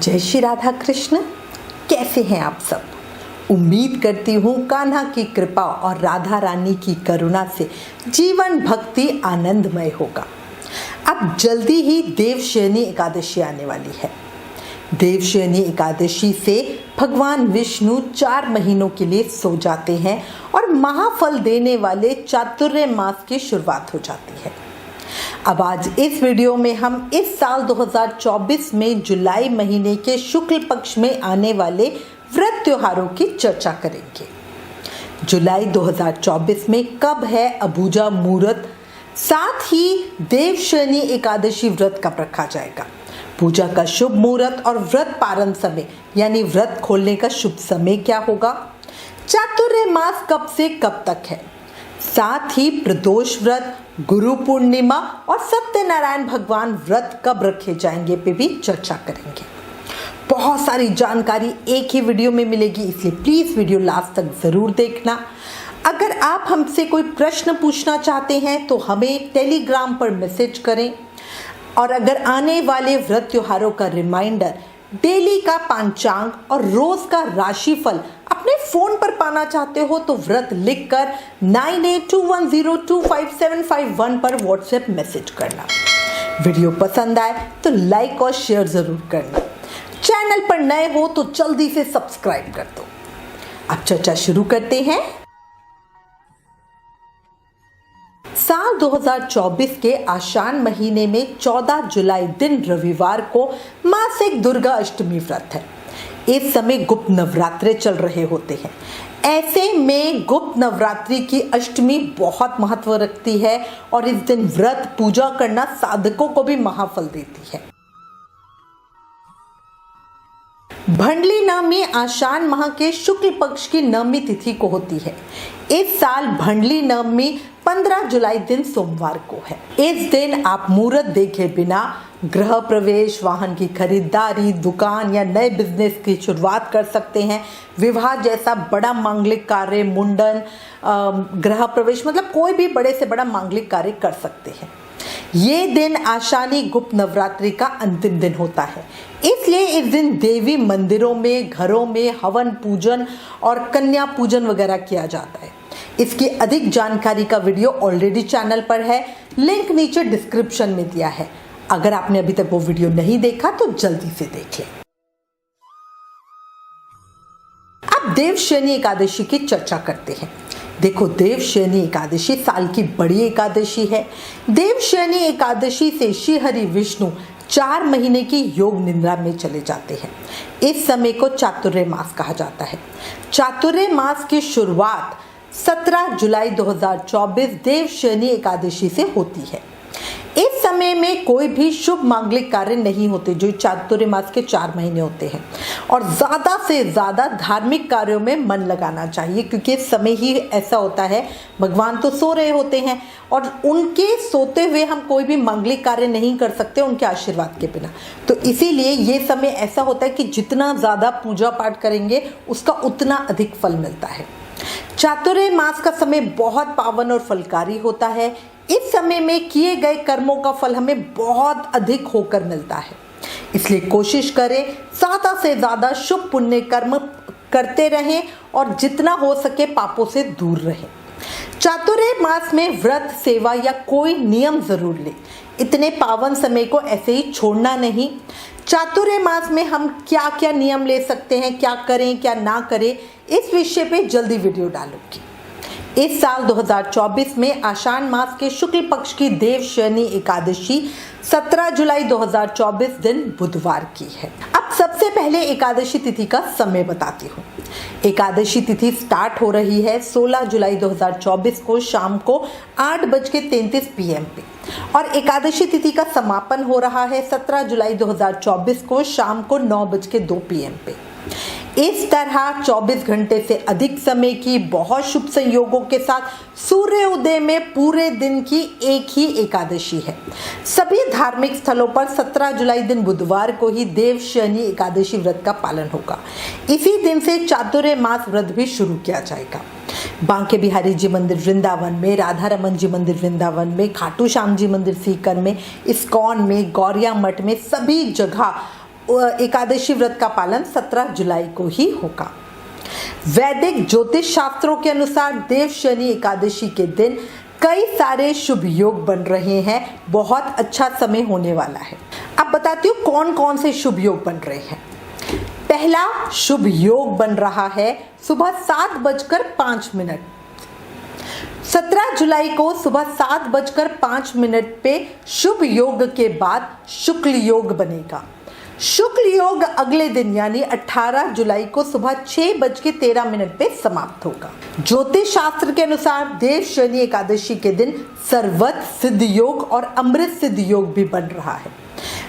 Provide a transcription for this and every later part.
जय श्री राधा कृष्ण। कैसे हैं आप सब? उम्मीद करती हूँ कान्हा की कृपा और राधा रानी की करुणा से जीवन भक्ति आनंदमय होगा। अब जल्दी ही देवशयनी एकादशी आने वाली है। देवशयनी एकादशी से भगवान विष्णु 4 महीनों के लिए सो जाते हैं और महाफल देने वाले चातुर्य मास की शुरुआत हो जाती है। अब आज इस वीडियो में हम इस साल 2024 में जुलाई महीने के शुक्ल पक्ष में आने वाले व्रत त्योहारों की चर्चा करेंगे। जुलाई 2024 में कब है अबूझा मुहूर्त, साथ ही देवशयनी एकादशी व्रत कब रखा जाएगा, पूजा का शुभ मुहूर्त और व्रत पारण समय यानी व्रत खोलने का शुभ समय क्या होगा, चातुर्य मास कब से कब तक है, साथ ही प्रदोष व्रत, गुरु पूर्णिमा और सत्यनारायण भगवान व्रत कब रखे जाएंगे पे भी चर्चा करेंगे। बहुत सारी जानकारी एक ही वीडियो में मिलेगी, इसलिए प्लीज वीडियो लास्ट तक जरूर देखना। अगर आप हमसे कोई प्रश्न पूछना चाहते हैं तो हमें टेलीग्राम पर मैसेज करें, और अगर आने वाले व्रत त्योहारों का रिमाइंडर, डेली का पंचांग और रोज का राशिफल अपने फोन पर पाना चाहते हो तो व्रत लिखकर 9821025751 पर व्हाट्सएप मैसेज करना। वीडियो पसंद आए तो लाइक और शेयर जरूर करना। चैनल पर नए हो तो जल्दी से सब्सक्राइब कर दो। अब चर्चा शुरू करते हैं। साल 2024 के आषाढ़ महीने में 14 जुलाई दिन रविवार को मासिक दुर्गा अष्टमी व्रत है। इस समय गुप्त नवरात्रे चल रहे होते हैं। ऐसे में गुप्त नवरात्रि की अष्टमी बहुत महत्व रखती है और इस दिन व्रत पूजा करना साधकों को भी महाफल देती है। भंडली नवमी आषाढ़ माह के शुक्ल पक्ष की नवमी तिथि को होती है। इस साल भंडली नवमी 15 जुलाई दिन सोमवार को है। इस दिन आप मुहूर्त देखे बिना गृह प्रवेश, वाहन की खरीदारी, दुकान या नए बिजनेस की शुरुआत कर सकते हैं। विवाह जैसा बड़ा मांगलिक कार्य, मुंडन, गृह प्रवेश, मतलब कोई भी बड़े से बड़ा मांगलिक कार्य कर सकते हैं। ये दिन आषाढ़ी गुप्त नवरात्रि का अंतिम दिन होता है, इसलिए इस दिन देवी मंदिरों में, घरों में हवन पूजन और कन्या पूजन वगैरह किया जाता है। इसकी अधिक जानकारी का वीडियो ऑलरेडी चैनल पर है, लिंक नीचे डिस्क्रिप्शन में दिया है। अगर आपने अभी तक वो वीडियो नहीं देखा तो जल्दी से देख लें। अब देवशयनी एकादशी की चर्चा करते हैं। देखो, देवशयनी एकादशी साल की बड़ी एकादशी है। देवशयनी एकादशी से श्री हरि विष्णु 4 महीने की योग निद्रा में चले जाते हैं। इस समय को चातुर्य मास कहा जाता है। चातुर्य मास की शुरुआत 17 जुलाई 2024 देवशयनी एकादशी से होती है। इस समय में कोई भी शुभ मांगलिक कार्य नहीं होते, जो चातुर्य मास के 4 महीने होते हैं, और ज़्यादा से ज़्यादा धार्मिक कार्यों में मन लगाना चाहिए, क्योंकि इस समय ही ऐसा होता है, भगवान तो सो रहे होते हैं और उनके सोते हुए हम कोई भी मांगलिक कार्य नहीं कर सकते उनके आशीर्वाद के बिना। तो इसीलिए ये समय ऐसा होता है कि जितना ज़्यादा पूजा पाठ करेंगे उसका उतना अधिक फल मिलता है। चातुर्य मास का समय बहुत पावन और फलकारी होता है। इस समय में किए गए कर्मों का फल हमें बहुत अधिक होकर मिलता है, इसलिए कोशिश करें ज़्यादा से ज़्यादा शुभ पुण्य कर्म करते रहें और जितना हो सके पापों से दूर रहें। चातुर्य मास में व्रत, सेवा या कोई नियम जरूर लें। इतने पावन समय को ऐसे ही छोड़ना नहीं। चातुर्य मास में हम क्या क्या नियम ले सकते हैं, क्या करें क्या ना करें, इस विषय पे जल्दी वीडियो डालूंगी। इस साल 2024 में आषाढ़ मास के शुक्ल पक्ष की देवशयनी एकादशी 17 जुलाई 2024 दिन बुधवार की है। अब सबसे पहले एकादशी तिथि का समय बताती हूँ। एकादशी तिथि स्टार्ट हो रही है 16 जुलाई 2024 को शाम को 8:33 PM पे, और एकादशी तिथि का समापन हो रहा है 17 जुलाई 2024 को शाम को 9:02 PM पे। इस तरह 24 घंटे से अधिक समय की बहुत शुभ संयोगों के साथ सूर्य उदय में पूरे दिन की एक ही एकादशी है। सभी धार्मिक स्थलों पर 17 जुलाई दिन बुधवार को ही देवशयनी एकादशी व्रत का पालन होगा। इसी दिन से चातुर्य मास व्रत भी शुरू किया जाएगा। बांके बिहारी जी मंदिर वृंदावन में, राधा रमन जी मंदिर वृंदावन में, खाटू श्याम जी मंदिर सीकर में, इस्कॉन में, गौरिया मठ में, सभी जगह एकादशी व्रत का पालन 17 जुलाई को ही होगा। वैदिक ज्योतिष शास्त्रों के अनुसार देव शनि एकादशी के दिन कई सारे शुभ योग बन रहे हैं। बहुत अच्छा समय होने वाला है। अब बताती हूँ कौन कौन से शुभ योग बन रहे हैं। पहला शुभ योग बन रहा है सुबह 7:05। 17 जुलाई को सुबह 7:05 पे शुभ योग के बाद शुक्ल योग बनेगा। शुक्ल योग अगले दिन यानी 18 जुलाई को सुबह 6:13 पे समाप्त होगा। ज्योतिष शास्त्र के अनुसार देव शनि एकादशी के दिन सर्वत सिद्ध योग और अमृत सिद्ध योग भी बन रहा है।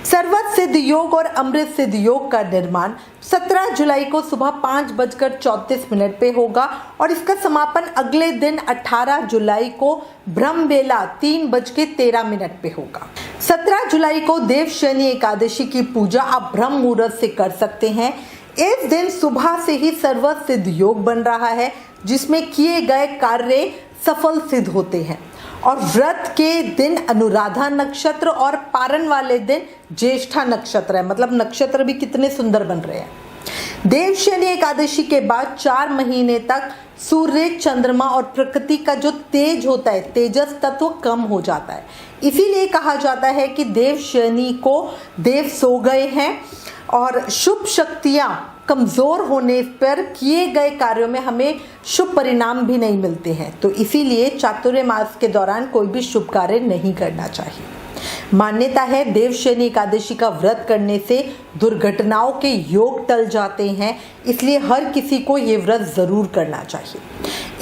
सर्वत सिद्ध योग और अमृत सिद्ध योग का निर्माण 17 जुलाई को सुबह 5:34 पे होगा और इसका समापन अगले दिन 18 जुलाई को ब्रह्म बेला 3:13 पे होगा। 17 जुलाई को देव शनि एकादशी की पूजा आप ब्रह्म मुहूर्त से कर सकते हैं। इस दिन सुबह से ही सर्वत सिद्ध योग बन रहा है जिसमें किए गए कार्य सफल सिद्ध होते हैं और व्रत के दिन अनुराधा नक्षत्र और पारण वाले दिन ज्येष्ठा नक्षत्र है। मतलब नक्षत्र भी कितने सुंदर बन रहे हैं। देव शनि एकादशी के बाद 4 महीने तक सूर्य, चंद्रमा और प्रकृति का जो तेज होता है, तेजस तत्व कम हो जाता है। इसीलिए कहा जाता है कि देव शनि को देव सो गए हैं और शुभ शक्तियां कमजोर होने पर किए गए कार्यों में हमें शुभ परिणाम भी नहीं मिलते हैं। तो इसीलिए चातुर्य मास के दौरान कोई भी शुभ कार्य नहीं करना चाहिए। मान्यता है देव शनि एकादशी का व्रत करने से दुर्घटनाओं के योग टल जाते हैं, इसलिए हर किसी को ये व्रत जरूर करना चाहिए।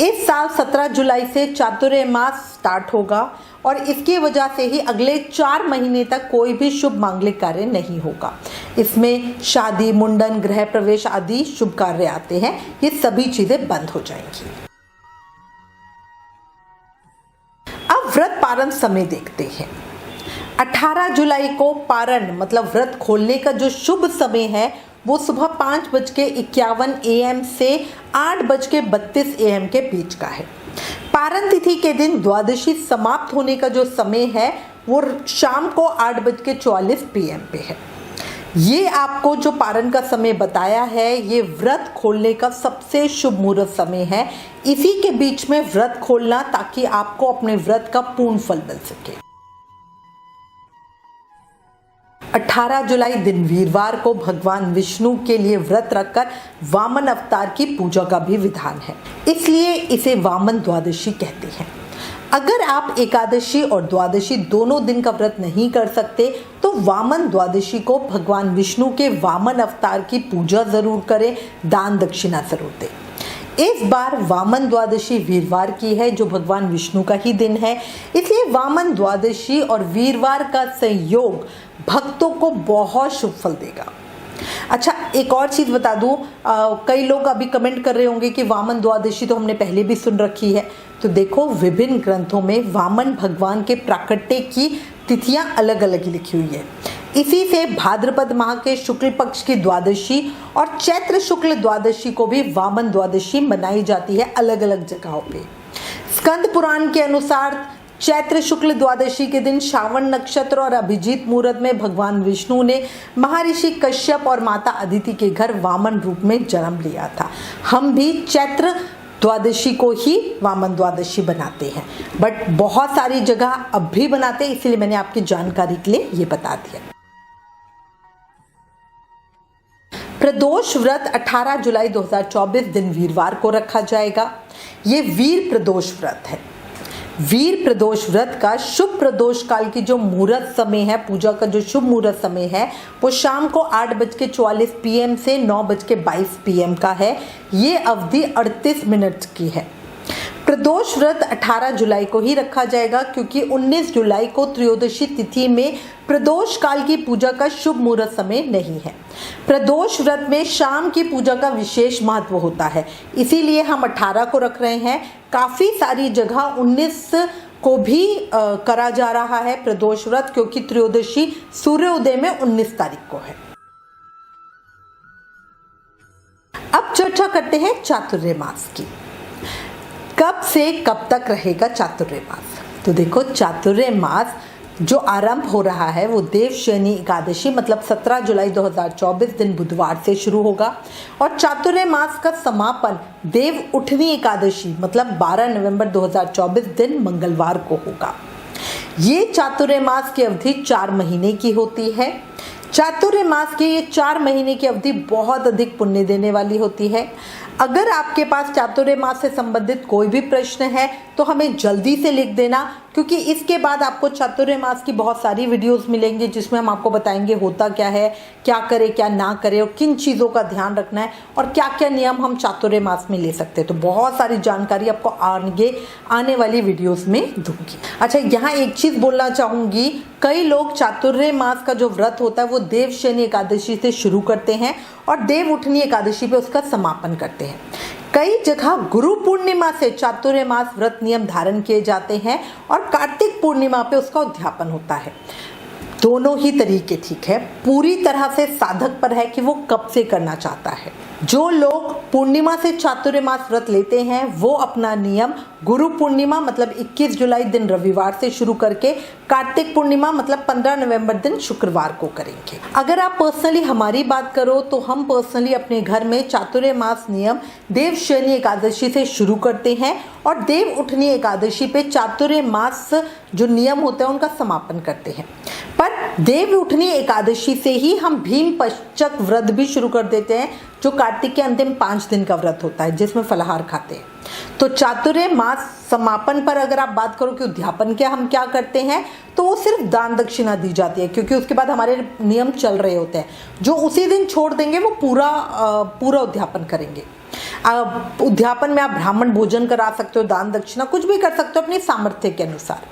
इस साल 17 जुलाई से चातुर्य मास स्टार्ट होगा और इसकी वजह से ही अगले 4 महीने तक कोई भी शुभ मांगलिक कार्य नहीं होगा। इसमें शादी, मुंडन, गृह प्रवेश आदि शुभ कार्य आते हैं। ये सभी चीजें बंद हो जाएंगी। अब व्रत पारण समय देखते हैं। 18 जुलाई को पारण मतलब व्रत खोलने का जो शुभ समय है वो सुबह 5:51 AM से 8:32 AM के बीच का है। पारण तिथि के दिन द्वादशी समाप्त होने का जो समय है वो शाम को 8:44 PM पे है। ये आपको जो पारण का समय बताया है ये व्रत खोलने का सबसे शुभ मुहूर्त समय है। इसी के बीच में व्रत खोलना ताकि आपको अपने व्रत का पूर्ण फल मिल सके। 18 जुलाई दिन वीरवार को भगवान विष्णु के लिए व्रत रखकर वामन अवतार की पूजा का भी विधान है, इसलिए इसे वामन द्वादशी कहते हैं। अगर आप एकादशी और द्वादशी दोनों दिन का व्रत नहीं कर सकते तो वामन द्वादशी को भगवान विष्णु के वामन अवतार की पूजा जरूर करें, दान दक्षिणा जरूर दें। इस बार वामन द्वादशी वीरवार की है जो भगवान विष्णु का ही दिन है, इसलिए वामन द्वादशी और वीरवार का संयोग भक्तों को बहुत शुभ फल देगा। अच्छा, एक और चीज बता दूं, कई लोग अभी कमेंट कर रहे होंगे कि वामन द्वादशी तो हमने पहले भी सुन रखी है। तो देखो, विभिन्न ग्रंथों में वामन भगवान के प्राकट्य की तिथियां अलग अलग लिखी हुई है। इसी से भाद्रपद माह के शुक्ल पक्ष की द्वादशी और चैत्र शुक्ल द्वादशी को भी वामन द्वादशी मनाई जाती है अलग अलग जगहों पे। स्कंद पुराण के अनुसार चैत्र शुक्ल द्वादशी के दिन श्रावण नक्षत्र और अभिजीत मुहूर्त में भगवान विष्णु ने महर्षि कश्यप और माता अदिति के घर वामन रूप में जन्म लिया था। हम भी चैत्र द्वादशी को ही वामन द्वादशी बनाते हैं, बट बहुत सारी जगह अब भी बनाते हैं, इसलिए मैंने आपकी जानकारी के लिए ये बता दिया। प्रदोष व्रत 18 जुलाई 2024 दिन वीरवार को रखा जाएगा। ये वीर प्रदोष व्रत है। वीर प्रदोष व्रत का शुभ प्रदोष काल की जो मुहूर्त समय है, पूजा का जो शुभ मुहूर्त समय है वो शाम को 8:44 PM से 9:22 PM का है। ये अवधि 38 मिनट की है। प्रदोष व्रत 18 जुलाई को ही रखा जाएगा क्योंकि 19 जुलाई को त्रयोदशी तिथि में प्रदोष काल की पूजा का शुभ मुहूर्त समय नहीं है। प्रदोष व्रत में शाम की पूजा का विशेष महत्व होता है, इसीलिए हम 18 को रख रहे हैं। काफी सारी जगह 19 को भी करा जा रहा है प्रदोष व्रत, क्योंकि त्रयोदशी सूर्योदय में 19 तारीख को है। अब चर्चा करते हैं चातुर्य मास की। कब से कब तक रहेगा चातुर्य मास? तो देखो, चातुर्य मास जो आरंभ हो रहा है वो देवशयनी एकादशी मतलब 17 जुलाई 2024 दिन बुधवार से शुरू होगा और चातुर्य मास का समापन देव उठनी एकादशी मतलब 12 नवंबर 2024 दिन मंगलवार को होगा। ये चातुर्य मास की अवधि 4 महीने की होती है। चातुर्य मास की ये 4 महीने की अवधि बहुत अधिक पुण्य देने वाली होती है। अगर आपके पास चातुर्य मास से संबंधित कोई भी प्रश्न है तो हमें जल्दी से लिख देना, क्योंकि इसके बाद आपको चातुर्य मास की बहुत सारी वीडियोस मिलेंगी जिसमें हम आपको बताएंगे होता क्या है, क्या करें क्या ना करें और किन चीज़ों का ध्यान रखना है और क्या क्या नियम हम चातुर्य मास में ले सकते हैं। तो बहुत सारी जानकारी आपको आने वाली वीडियोस में दूंगी। अच्छा, यहाँ एक चीज़ बोलना चाहूँगी, कई लोग चातुर्य मास का जो व्रत होता है वो देवशयनी एकादशी से शुरू करते हैं और देव उठनी एकादशी पे उसका समापन करते हैं। कई जगह गुरु पूर्णिमा से चातुर्य मास व्रत नियम धारण किए जाते हैं और कार्तिक पूर्णिमा पे उसका उद्यापन होता है। दोनों ही तरीके ठीक है, पूरी तरह से साधक पर है कि वो कब से करना चाहता है। जो लोग पूर्णिमा से चातुर्य मास व्रत लेते हैं वो अपना नियम गुरु पूर्णिमा मतलब 21 जुलाई दिन रविवार से शुरू करके कार्तिक पूर्णिमा मतलब 15 नवंबर दिन शुक्रवार को करेंगे। अगर आप पर्सनली हमारी बात करो तो हम पर्सनली अपने घर में चातुर्य मास नियम देवशयनी एकादशी से शुरू करते हैं और देव उठनी एकादशी पे चातुर्य मास जो नियम होते हैं उनका समापन करते हैं। पर देव उठनी एकादशी से ही हम भीम पंचक व्रत भी शुरू कर देते हैं, जो कार्तिक के अंतिम 5 दिन का व्रत होता है जिसमें फलाहार खाते हैं। तो चातुर्य मास समापन पर अगर आप बात करो कि उद्यापन के हम क्या करते हैं, तो वो सिर्फ दान दक्षिणा दी जाती है, क्योंकि उसके बाद हमारे नियम चल रहे होते हैं। जो उसी दिन छोड़ देंगे वो पूरा उद्यापन करेंगे। उद्यापन में आप ब्राह्मण भोजन करा सकते हो, दान दक्षिणा कुछ भी कर सकते हो अपनी सामर्थ्य के अनुसार।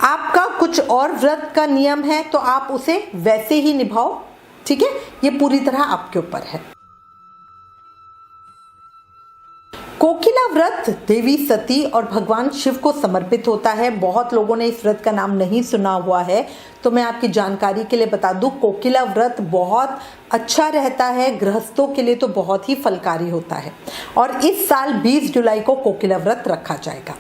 आपका कुछ और व्रत का नियम है तो आप उसे वैसे ही निभाओ, ठीक है, ये पूरी तरह आपके ऊपर है। कोकिला व्रत देवी सती और भगवान शिव को समर्पित होता है। बहुत लोगों ने इस व्रत का नाम नहीं सुना हुआ है, तो मैं आपकी जानकारी के लिए बता दूं, कोकिला व्रत बहुत अच्छा रहता है, गृहस्थों के लिए तो बहुत ही फलकारी होता है और इस साल 20 जुलाई को कोकिला व्रत रखा जाएगा।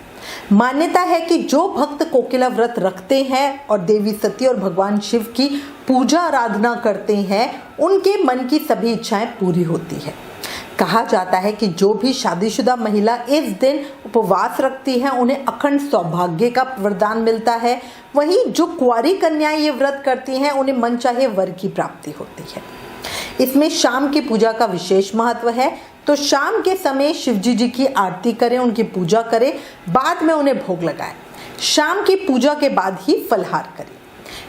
मान्यता है कि जो भक्त कोकिला व्रत रखते हैं और देवी सती और भगवान शिव की पूजा आराधना करते हैं उनके मन की सभी इच्छाएं पूरी होती है। कहा जाता है कि जो भी शादीशुदा महिला इस दिन उपवास रखती है उन्हें अखंड सौभाग्य का वरदान मिलता है। वहीं जो कुंवारी कन्याएं ये व्रत करती हैं उन्हें मनचाहे वर की प्राप्ति होती है। इसमें शाम की पूजा का विशेष महत्व है, तो शाम के समय शिवजी जी की आरती करें, उनकी पूजा करें, बाद में उन्हें भोग लगाएं। शाम की पूजा के बाद ही फलहार करें।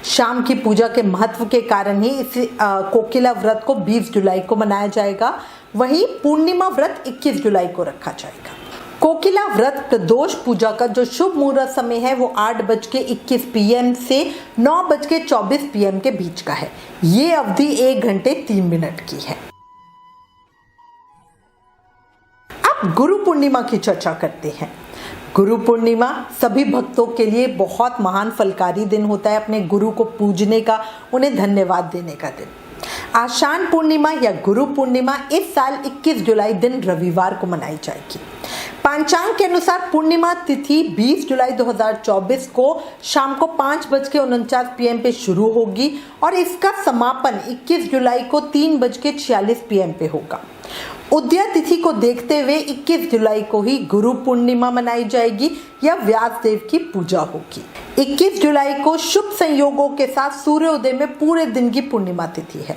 शाम की पूजा के महत्व के कारण ही इस कोकिला व्रत को 20 जुलाई को मनाया जाएगा। वहीं पूर्णिमा व्रत 21 जुलाई को रखा जाएगा। कोकिला व्रत प्रदोष पूजा का जो शुभ मुहूर्त समय है वो 8:21 PM से 9:24 PM के बीच का है। ये अवधि 1 घंटे 3 मिनट की है। अब गुरु पूर्णिमा की चर्चा करते हैं। गुरु पूर्णिमा सभी भक्तों के लिए बहुत महान फलकारी दिन होता है, अपने गुरु को पूजने का, उन्हें धन्यवाद देने का दिन। आषाढ़ पूर्णिमा या गुरु पूर्णिमा इस साल 21 जुलाई दिन रविवार को मनाई जाएगी। पंचांग के अनुसार पूर्णिमा तिथि 20 जुलाई 2024 को शाम को 5:49 PM पे शुरू होगी और इसका समापन 21 जुलाई को 3:46 PM पे होगा। उदया तिथि को देखते हुए 21 जुलाई को ही गुरु पूर्णिमा मनाई जाएगी या व्यास देव की पूजा होगी। 21 जुलाई को शुभ संयोगों के साथ सूर्योदय में पूरे दिन की पूर्णिमा तिथि है।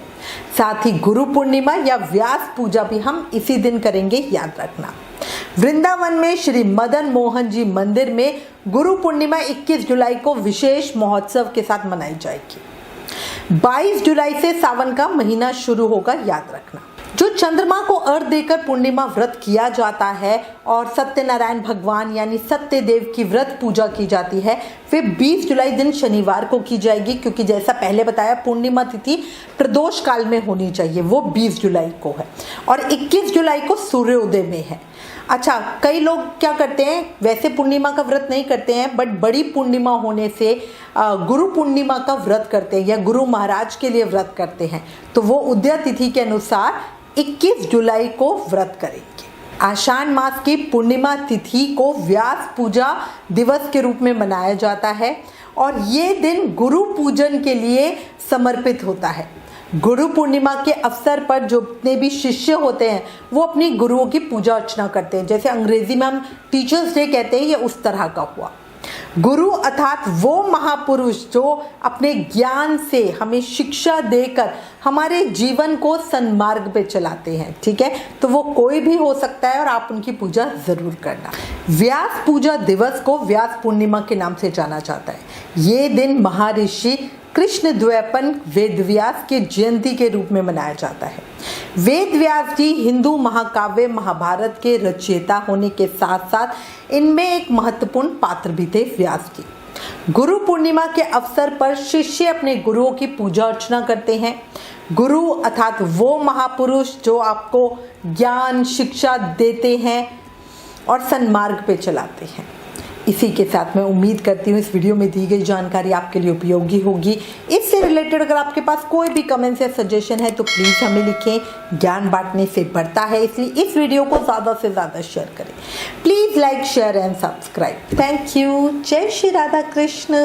साथ ही गुरु पूर्णिमा या व्यास पूजा भी हम इसी दिन करेंगे, याद रखना। वृंदावन में श्री मदन मोहन जी मंदिर में गुरु पूर्णिमा 21 जुलाई को विशेष महोत्सव के साथ मनाई जाएगी। 22 जुलाई से सावन का महीना शुरू होगा, याद रखना। जो चंद्रमा को अर्घ देकर पूर्णिमा व्रत किया जाता है और सत्यनारायण भगवान यानी सत्यदेव की व्रत पूजा की जाती है, वे 20 जुलाई दिन शनिवार को की जाएगी, क्योंकि जैसा पहले बताया पूर्णिमा तिथि प्रदोष काल में होनी चाहिए, वो 20 जुलाई को है और 21 जुलाई को सूर्योदय में है। अच्छा, कई लोग क्या करते हैं, वैसे पूर्णिमा का व्रत नहीं करते हैं, बट बड़ी पूर्णिमा होने से गुरु पूर्णिमा का व्रत करते हैं या गुरु महाराज के लिए व्रत करते हैं, तो वो उदया तिथि के अनुसार 21 जुलाई को व्रत करेंगे। आषाढ़ मास की पूर्णिमा तिथि को व्यास पूजा दिवस के रूप में मनाया जाता है और ये दिन गुरु पूजन के लिए समर्पित होता है। गुरु पूर्णिमा के अवसर पर जो जितने भी शिष्य होते हैं वो अपनी गुरुओं की पूजा अर्चना करते हैं। जैसे अंग्रेजी में हम टीचर्स डे कहते हैं, ये उस तरह का हुआ। गुरु अर्थात वो महापुरुष जो अपने ज्ञान से हमें शिक्षा देकर हमारे जीवन को सन्मार्ग पे चलाते हैं। ठीक है, तो वो कोई भी हो सकता है और आप उनकी पूजा जरूर करना। व्यास पूजा दिवस को व्यास पूर्णिमा के नाम से जाना जाता है। ये दिन महर्षि कृष्ण द्वैपायन वेदव्यास के जयंती के रूप में मनाया जाता है। वेदव्यास जी हिंदू महाकाव्य महाभारत के रचयिता होने के साथ साथ इनमें एक महत्वपूर्ण पात्र भी थे व्यास जी। गुरु पूर्णिमा के अवसर पर शिष्य अपने गुरुओं की पूजा अर्चना करते हैं। गुरु अर्थात वो महापुरुष जो आपको ज्ञान शिक्षा देते हैं और सन्मार्ग पे चलाते हैं। इसी के साथ मैं उम्मीद करती हूँ इस वीडियो में दी गई जानकारी आपके लिए उपयोगी होगी। इससे रिलेटेड अगर आपके पास कोई भी कमेंट्स या सजेशन है तो प्लीज़ हमें लिखें। ज्ञान बांटने से बढ़ता है, इसलिए इस वीडियो को ज़्यादा से ज़्यादा शेयर करें। Please like share and subscribe. Thank you. जय श्री राधा कृष्ण।